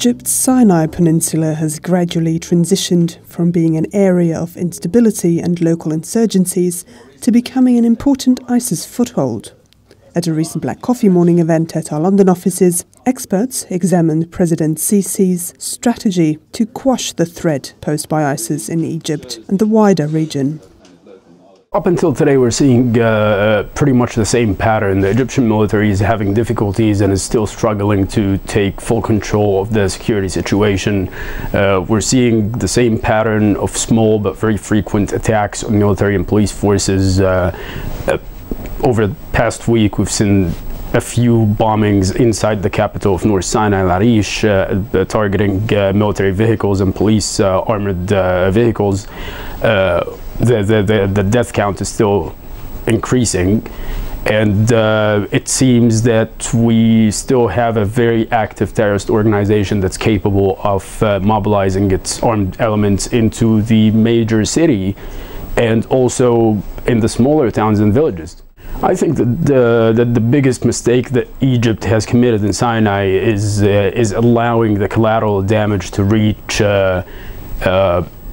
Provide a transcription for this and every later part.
Egypt's Sinai Peninsula has gradually transitioned from being an area of instability and local insurgencies to becoming an important ISIS foothold. At a recent Black Coffee morning event at our London offices, experts examined President Sisi's strategy to quash the threat posed by ISIS in Egypt and the wider region. Up until today, we're seeing pretty much the same pattern. The Egyptian military is having difficulties and is still struggling to take full control of the security situation. We're seeing the same pattern of small but very frequent attacks on military and police forces. Over the past week, we've seen a few bombings inside the capital of North Sinai, Arish, targeting military vehicles and police armored vehicles. The death count is still increasing, and it seems that we still have a very active terrorist organization that's capable of mobilizing its armed elements into the major city and also in the smaller towns and villages. I think that the biggest mistake that Egypt has committed in Sinai is allowing the collateral damage to reach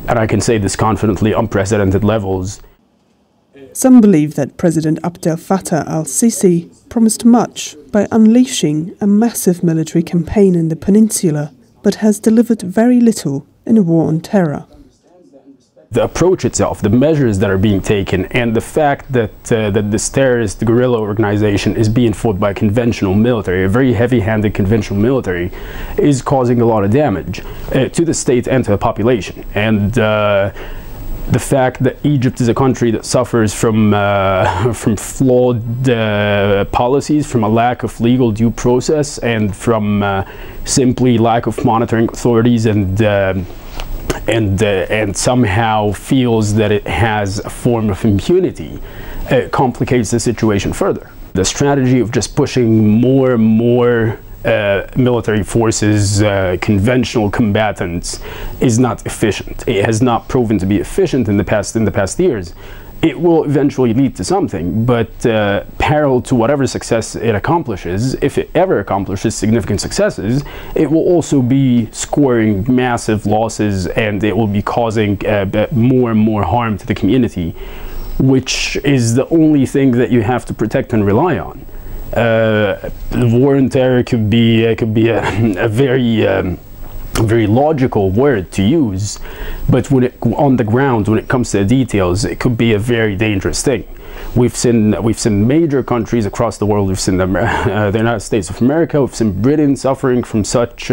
and I can say this confidently, unprecedented levels. Some believe that President Abdel Fattah al-Sisi promised much by unleashing a massive military campaign in the peninsula, but has delivered very little in a war on terror. The approach itself, the measures that are being taken, and the fact that this terrorist guerrilla organization is being fought by conventional military, a very heavy-handed conventional military, is causing a lot of damage to the state and to the population. And the fact that Egypt is a country that suffers from flawed policies, from a lack of legal due process, and from simply lack of monitoring authorities, and somehow feels that it has a form of impunity, complicates the situation further. The strategy of just pushing more and more military forces, conventional combatants, is not efficient. It has not proven to be efficient in the past years. It will eventually lead to something, but parallel to whatever success it accomplishes, if it ever accomplishes significant successes, it will also be scoring massive losses, and it will be causing more and more harm to the community, which is the only thing that you have to protect and rely on. The war on terror could be a very logical word to use, but on the ground, when it comes to the details, it could be a very dangerous thing. We've seen major countries across the world. We've seen the United States of America. We've seen Britain suffering from such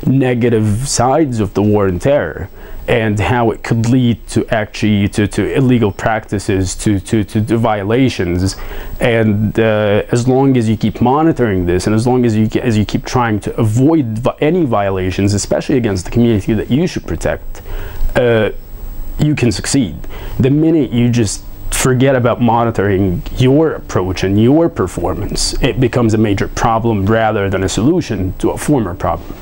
negative sides of the war on terror, and how it could lead to actually to illegal practices, to violations. And as long as you keep monitoring this, and as long as you keep trying to avoid any violations, especially against the community that you should protect, you can succeed. The minute you just forget about monitoring your approach and your performance, it becomes a major problem rather than a solution to a former problem.